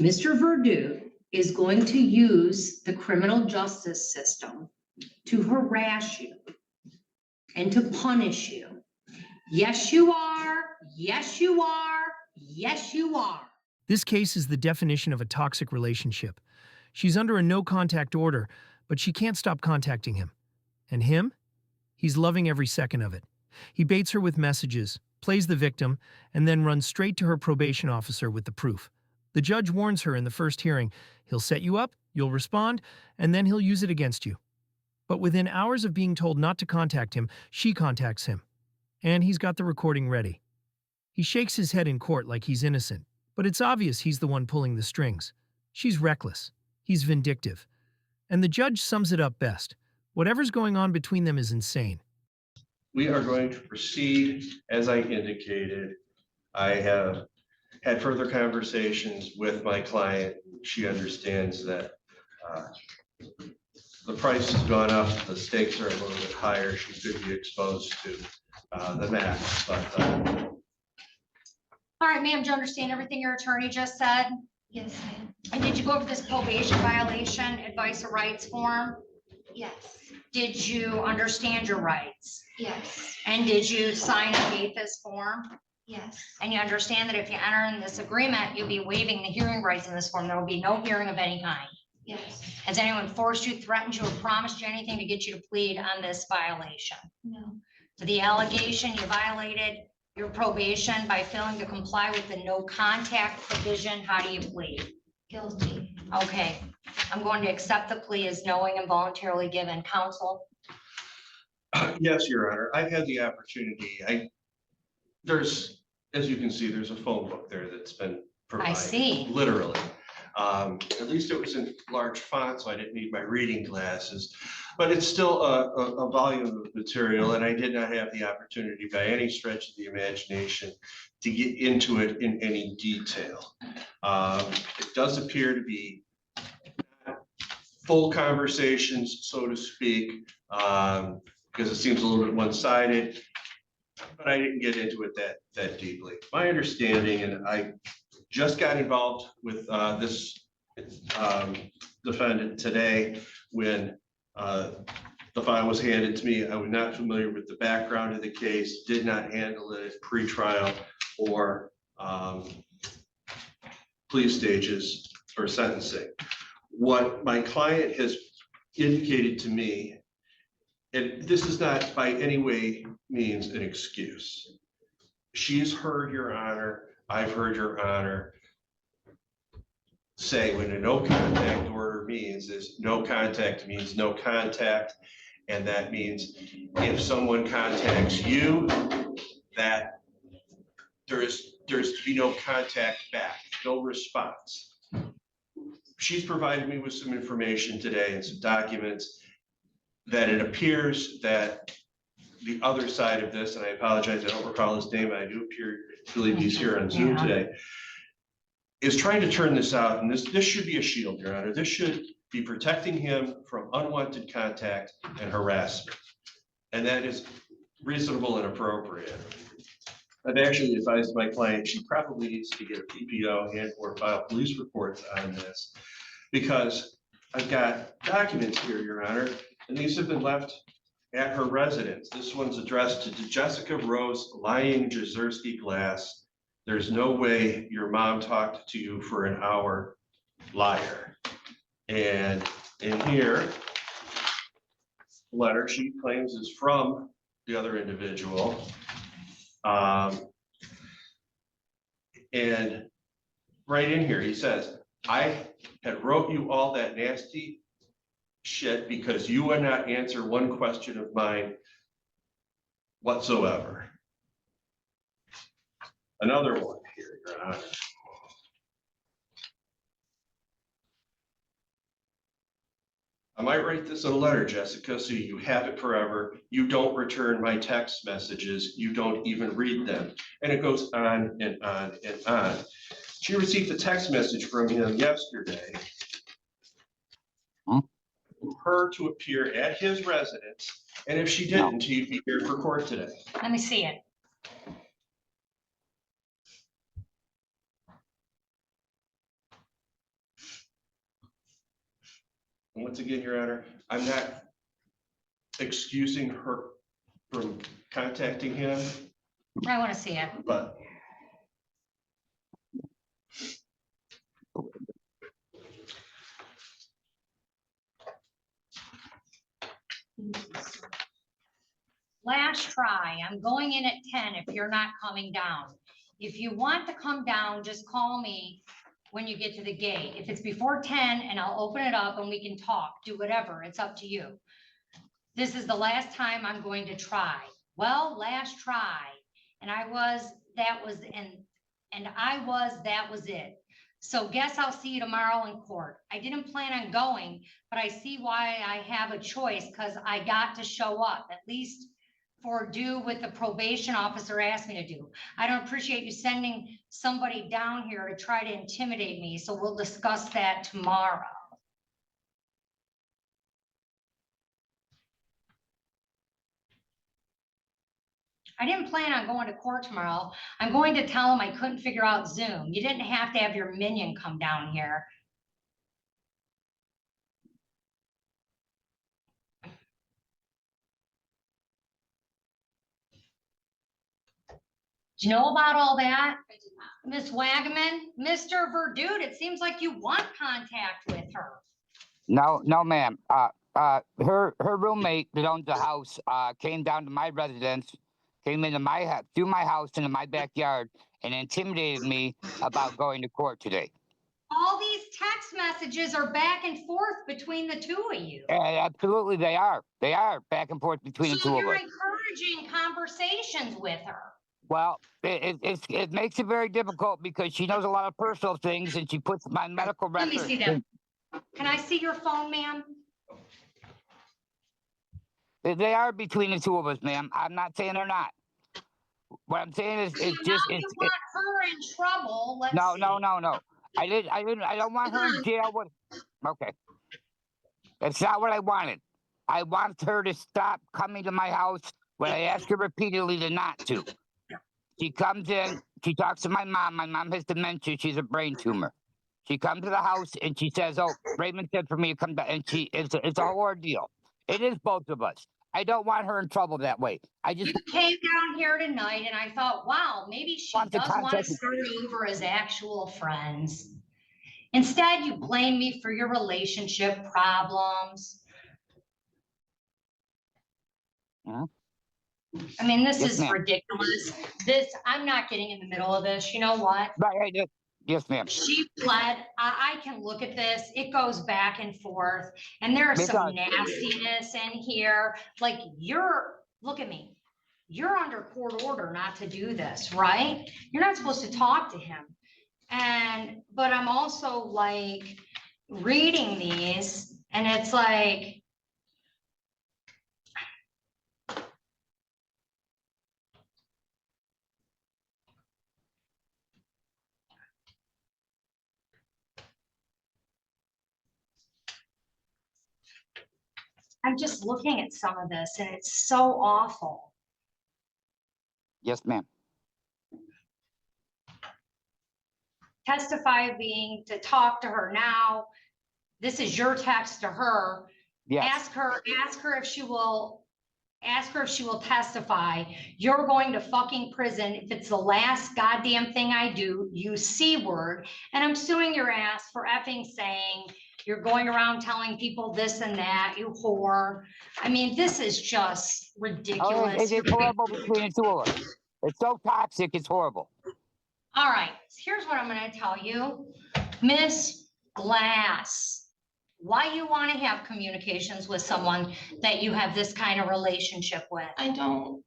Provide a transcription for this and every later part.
Mr. Verdude is going to use the criminal justice system to harass you and to punish you. Yes, you are. Yes, you are. Yes, you are. This case is the definition of a toxic relationship. She's under a no-contact order, but she can't stop contacting him. And him? He's loving every second of it. He baits her with messages, plays the victim, and then runs straight to her probation officer with the proof. The judge warns her in the first hearing, he'll set you up, you'll respond, and then he'll use it against you. But within hours of being told not to contact him, she contacts him. And he's got the recording ready. He shakes his head in court like he's innocent, but it's obvious he's the one pulling the strings. She's reckless. He's vindictive. And the judge sums it up best. Whatever's going on between them is insane. We are going to proceed as I indicated. I have had further conversations with my client. She understands that the price has gone up, the stakes are a little bit higher. She could be exposed to the max. But all right, ma'am, do you understand everything your attorney just said? Yes, ma'am. And did you go over this probation violation advice of rights form? Yes. Did you understand your rights? Yes. And did you sign and date this form? Yes. And you understand that if you enter in this agreement, you'll be waiving the hearing rights in this form. There will be no hearing of any kind. Yes. Has anyone forced you, threatened you, or promised you anything to get you to plead on this violation? No. So the allegation, you violated your probation by failing to comply with the no contact provision. How do you plead? Guilty. Okay, I'm going to accept the plea as knowing and voluntarily given. Counsel? yes, Your Honor, I've had the opportunity. There's, as you can see, there's a phone book there that's been provided. I see. Literally. At least it was in large font, so I didn't need my reading glasses. But it's still a volume of material, and I did not have the opportunity by any stretch of the imagination to get into it in any detail. It does appear to be full conversations, so to speak, because it seems a little bit one-sided, but I didn't get into it that deeply. My understanding, and I just got involved with this defendant today when the file was handed to me. I was not familiar with the background of the case, did not handle it at pre-trial or plea stages or sentencing. What my client has indicated to me, and this is not by any way means an excuse. She's heard, Your Honor, I've heard, Your Honor, say when a no contact order means is no contact means no contact. And that means if someone contacts you, that there's to be no contact back, no response. She's provided me with some information today and some documents that it appears that the other side of this, and I apologize, I don't recall his name, I do believe he's here on Zoom today, is trying to turn this out, and this should be a shield, Your Honor. This should be protecting him from unwanted contact and harassment. And that is reasonable and appropriate. I've actually advised my client she probably needs to get a PPO and or file police reports on this, because I've got documents here, Your Honor, and these have been left at her residence. This one's addressed to Jessica Rose Lying Jezerski Glass. There's no way your mom talked to you for an hour, liar. And in here, the letter she claims is from the other individual. And right in here, he says, I had wrote you all that nasty shit because you would not answer one question of mine whatsoever. Another one here, Your Honor. I might write this in a letter, Jessica, so you have it forever. You don't return my text messages. You don't even read them. And it goes on and on and on. She received a text message from him yesterday. Her to appear at his residence. And if she didn't, he'd be here for court today. Let me see it. And once again, Your Honor, I'm not excusing her from contacting him, I want to see it. but Last try. I'm going in at 10 if you're not coming down. If you want to come down, just call me when you get to the gate. If it's before 10 and I'll open it up and we can talk, do whatever. It's up to you. This is the last time I'm going to try. Well, last try. And I was, that was, and I was, that was it. So guess I'll see you tomorrow in court. I didn't plan on going, but I see why I have a choice because I got to show up, at least for do what the probation officer asked me to do. I don't appreciate you sending somebody down here to try to intimidate me, so we'll discuss that tomorrow. I didn't plan on going to court tomorrow. I'm going to tell him I couldn't figure out Zoom. You didn't have to have your minion come down here. Do you know about all that? Miss Wagaman, Mr. Verdude, it seems like you want contact with her. No, ma'am. Her roommate that owns the house came down to my residence, came into my house, through my house into my backyard, and intimidated me about going to court today. All these text messages are back and forth between the two of you. Absolutely, they are. They are back and forth between the So two of you're us. encouraging conversations with her. Well, it makes it very difficult because she knows a lot of personal things, and she puts my medical Let record. me see them. Can I see your phone, ma'am? They are between the two of us, ma'am. I'm not saying they're not. What I'm saying is, So it's now just, you it's want her in trouble. Let's no, see. no. I don't want her in jail with. Okay. That's not what I wanted. I want her to stop coming to my house when I ask her repeatedly to not to. She comes in, she talks to my mom. My mom has dementia. She's a brain tumor. She comes to the house and she says, "Oh, Raymond said for me to come back." And it's a whole ordeal. It is both of us. I don't want her in trouble that way. I just You came down here tonight and I thought, wow, maybe she Want to does want to contact me. start over as actual friends. Instead, you blame me for your relationship problems. Mhm. I mean, this Yes, is ma'am. ridiculous. I'm not getting in the middle of this. You know what? Right, yes, ma'am. She pled, I can look at this, it goes back and forth, and there is It some does. nastiness in here, like look at me. You're under court order not to do this, right? You're not supposed to talk to him. But I'm also like reading these, and it's like, I'm just looking at some of this, and it's so awful. Yes, ma'am. Testify being to talk to her now. This is your text to her. Yes. Ask her if she will testify. You're going to fucking prison. If it's the last goddamn thing I do, you C word. And I'm suing your ass for effing saying you're going around telling people this and that, you whore. I mean, this is just ridiculous. It's horrible between the two of us. It's so toxic, it's horrible. All right, here's what I'm gonna tell you. Miss Glass, why you wanna have communications with someone that you have this kind of relationship with? I don't.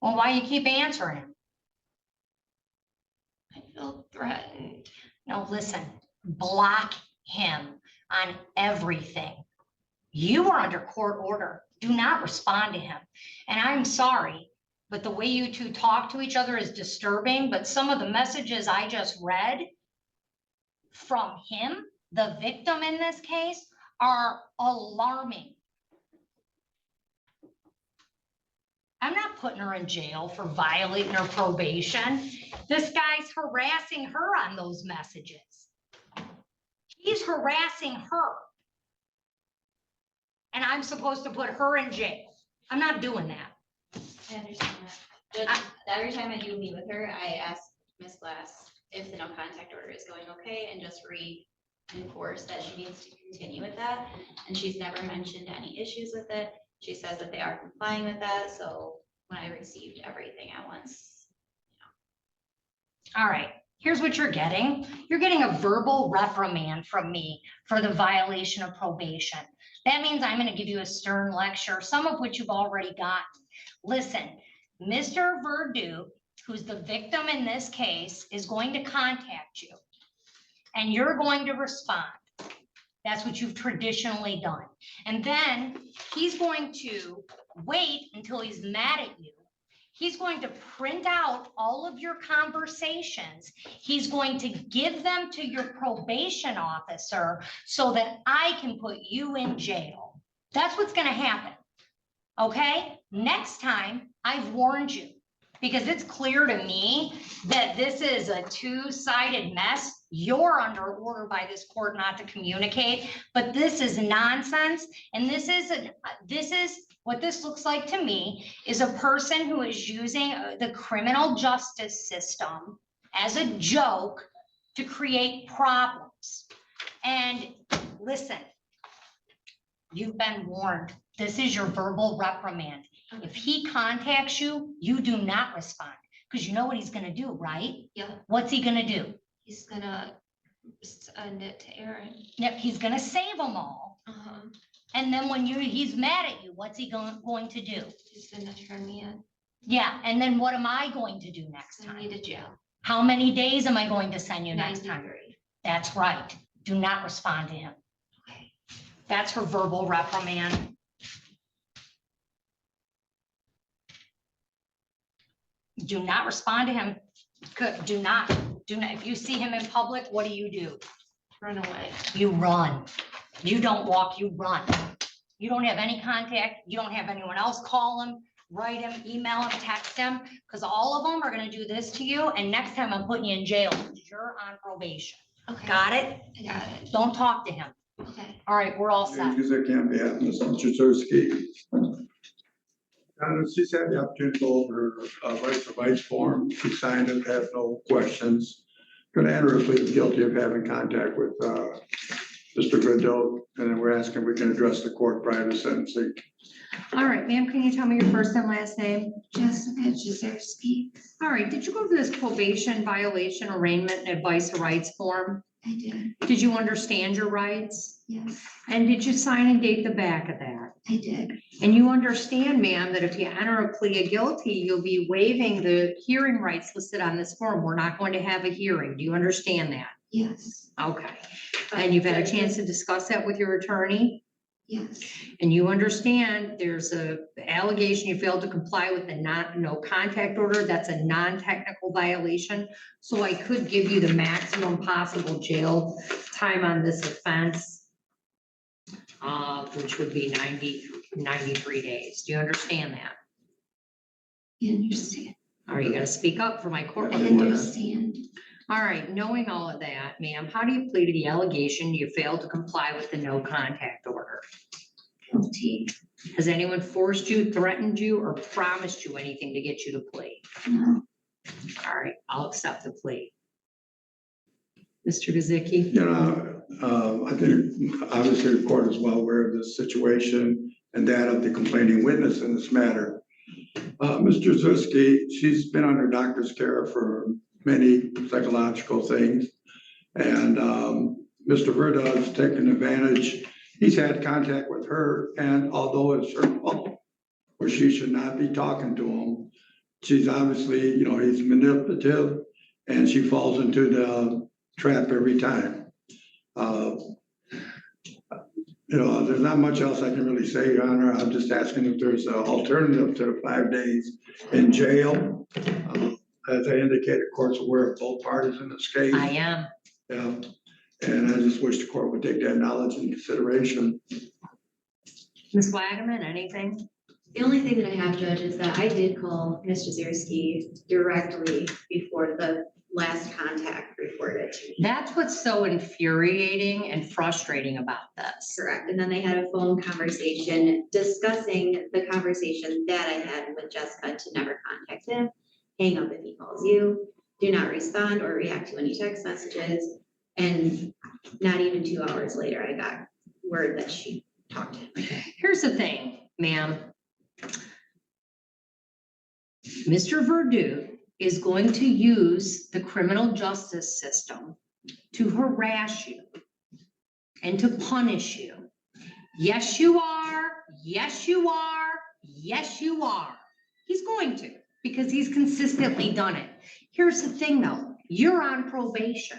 Well, why you keep answering him? I feel threatened. No, listen, block him on everything. You are under court order. Do not respond to him. And I'm sorry, but the way you two talk to each other is disturbing, but some of the messages I just read from him, the victim in this case, are alarming. I'm not putting her in jail for violating her probation. This guy's harassing her on those messages. He's harassing her. and I'm supposed to put her in jail. I'm not doing that. I understand that. Just every time I do meet with her, I ask Miss Glass if the no contact order is going okay and just reinforce that she needs to continue with that. And she's never mentioned any issues with it. She says that they are complying with that. So when I received everything at once, All right, here's what you're getting. You're getting a verbal reprimand from me for the violation of probation. That means I'm gonna give you a stern lecture, some of which you've already gotten. Listen, Mr. Verdu, who's the victim in this case, is going to contact you. And you're going to respond. That's what you've traditionally done. And then he's going to wait until he's mad at you. He's going to print out all of your conversations. He's going to give them to your probation officer so that I can put you in jail. That's what's gonna happen. Okay? Next time, I've warned you, because it's clear to me that this is a two-sided mess. You're under order by this court not to communicate, but this is nonsense. And this is what this looks like to me is a person who is using the criminal justice system as a joke to create problems. And listen, you've been warned. This is your verbal reprimand. If he contacts you, you do not respond, because you know what he's gonna do, right? yeah, What's he gonna do? he's gonna send it to Aaron. Yep, he's gonna save them all. And then when he's mad at you, what's he going to do? He's gonna turn me in. Yeah, and then what am I going to do next Send time? me to jail. How many days am I going to send you next time? 93. That's right. Do not respond to him. Okay. That's her verbal reprimand. Do not respond to him. Good, do not. If you see him in public, what do? Run away. You run. You don't walk, you run. You don't have any contact. You don't have anyone else call him, write him, email him, text him, because all of them are gonna do this to you. And next time I'm putting you in jail because you're on probation. Okay. Got it? I got it. Don't talk to him. Okay. All right, we're all set. Because I can't be at Mr. Jazowski. She's had the opportunity to go over her rights of rights form. She signed it, has no questions. Going to enter her plea of guilty of having contact with Mr. Goodell, and then we're asking if we can address the court prior to sentencing. All right, ma'am, can you tell me your first and last name? Jessica Jazerski. All right, did you go over this probation violation arraignment and advice of rights form? I did. Did you understand your rights? Yes, And did you sign and date the back of that? I did. And you understand, ma'am, that if you enter a plea of guilty, you'll be waiving the hearing rights listed on this form. We're not going to have a hearing. Do you understand that? Yes. Okay. And you've had a chance to discuss that with your attorney? Yes. And you understand there's a allegation you failed to comply with the no contact order. That's a non-technical violation. So I could give you the maximum possible jail time on this offense, which would be 93 days. Do you understand that? I understand. Are you gonna speak up for my I court? understand. All right, knowing all of that, ma'am, how do you plead to the allegation you failed to comply with the no contact order? Guilty. Has anyone forced you, threatened you, or promised you anything to get you to plea? No. All right, I'll accept the plea. Mr. Gazicki? You know, I think obviously the court is well aware of this situation and that of the complaining witness in this matter. Ms. Jazowski, she's been under doctor's care for many psychological things. And Mr. Verduz's taken advantage. He's had contact with her, and although it's her fault, where she should not be talking to him, she's obviously, you know, he's manipulative, and she falls into the trap every time. You know, there's not much else I can really say, Your Honor. I'm just asking if there's an alternative to the 5 days in jail. As I indicated, court's aware of both parties in this case. I am. Yeah, and I just wish the court would take that knowledge into consideration. Ms. Wagaman, anything? The only thing that I have, Judge, is that I did call Ms. Jazerski directly before the last contact reported to me. That's what's so infuriating and frustrating about this. Correct. And then they had a phone conversation discussing the conversation that I had with Jessica to never contact him. Hang up if he calls you. Do not respond or react to any text messages. And not even 2 hours later, I got word that she talked to him. Here's the thing, ma'am. Mr. Verdude is going to use the criminal justice system to harass you and to punish you. Yes, you are. Yes, you are. Yes, you are. He's going to, because he's consistently done it. Here's the thing though, you're on probation.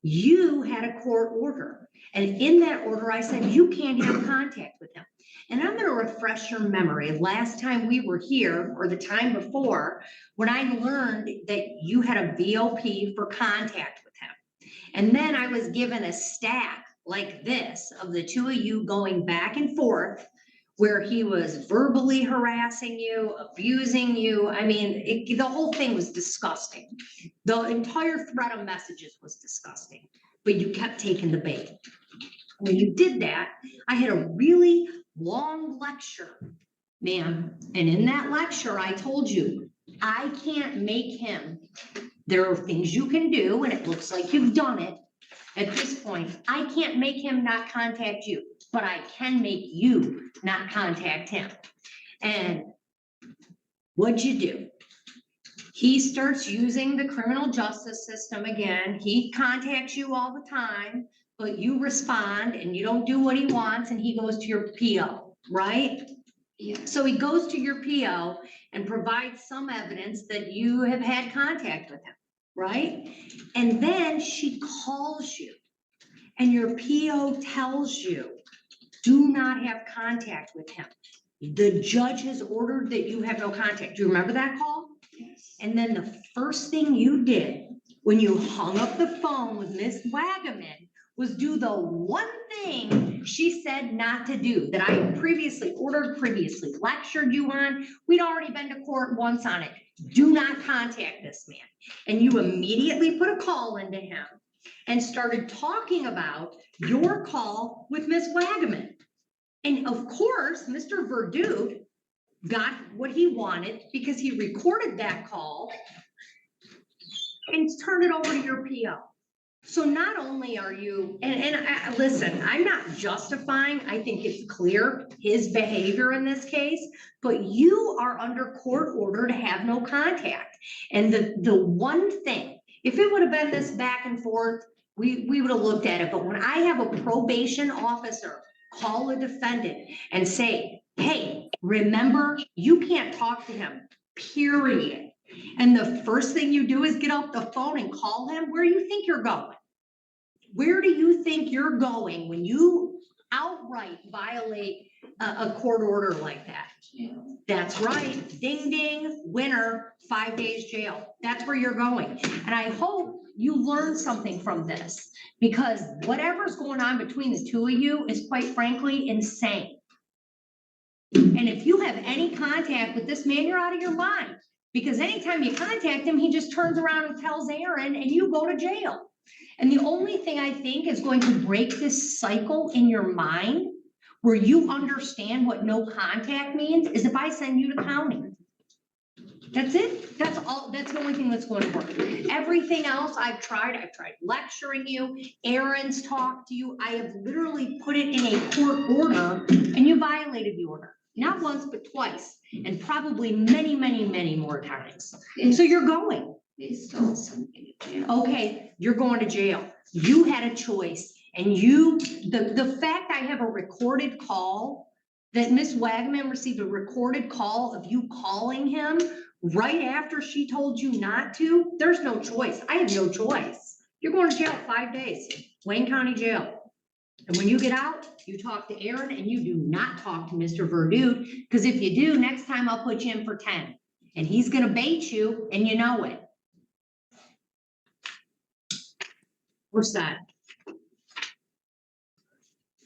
You had a court order, and in that order, I said, you can't have contact with him. And I'm gonna refresh your memory. Last time we were here, or the time before, when I learned that you had a VOP for contact with him. And then I was given a stack like this of the two of you going back and forth, where he was verbally harassing you, abusing you. I mean, the whole thing was disgusting. The entire thread of messages was disgusting, but you kept taking the bait. When you did that, I had a really long lecture, ma'am. And in that lecture, I told you, I can't make him. There are things you can do, and it looks like you've done it. At this point, I can't make him not contact you, but I can make you not contact him. And what'd you do? He starts using the criminal justice system again. He contacts you all the time, but you respond and you don't do what he wants, and he goes to your PO, right? Yeah. So he goes to your PO and provides some evidence that you have had contact with him, right? And then she calls you and your PO tells you, do not have contact with him. The judge has ordered that you have no contact. Do you remember that call? Yes. And then the first thing you did when you hung up the phone with Miss Wagaman was do the one thing she said not to do, that I previously ordered, previously lectured you on. We'd already been to court once on it. Do not contact this man. And you immediately put a call into him and started talking about your call with Miss Wagaman. And of course, Mr. Verdude got what he wanted because he recorded that call and turned it over to your PO. So not only are you, listen, I'm not justifying, I think it's clear his behavior in this case, but you are under court order to have no contact. And the one thing, if it would have been this back and forth, we would have looked at it. But when I have a probation officer call a defendant and say, hey, remember, you can't talk to him, period. And the first thing you do is get off the phone and call him, where do you think you're going? Where do you think you're going when you outright violate a court order like that? Yeah. That's right. Ding, ding, winner, 5 days jail. That's where you're going. And I hope you learn something from this, because whatever's going on between the two of you is quite frankly insane. And if you have any contact with this man, you're out of your mind, because anytime you contact him, he just turns around and tells Aaron and you go to jail. And the only thing I think is going to break this cycle in your mind where you understand what no contact means is if I send you to county. That's it. That's all. That's the only thing that's going to work. Everything else I've tried lecturing you. Aaron's talked to you. I have literally put it in a court order and you violated the order. Not once, but twice, and probably many, many, many more times. So you're going. They stole something to jail. Okay, you're going to jail. You had a choice, and the fact I have a recorded call, that Miss Wagaman received a recorded call of you calling him right after she told you not to, there's no choice. I have no choice. You're going to jail 5 days, Wayne County Jail. And when you get out, you talk to Aaron and you do not talk to Mr. Verdude, because if you do, next time I'll put you in for 10. And he's gonna bait you and you know it. We're set.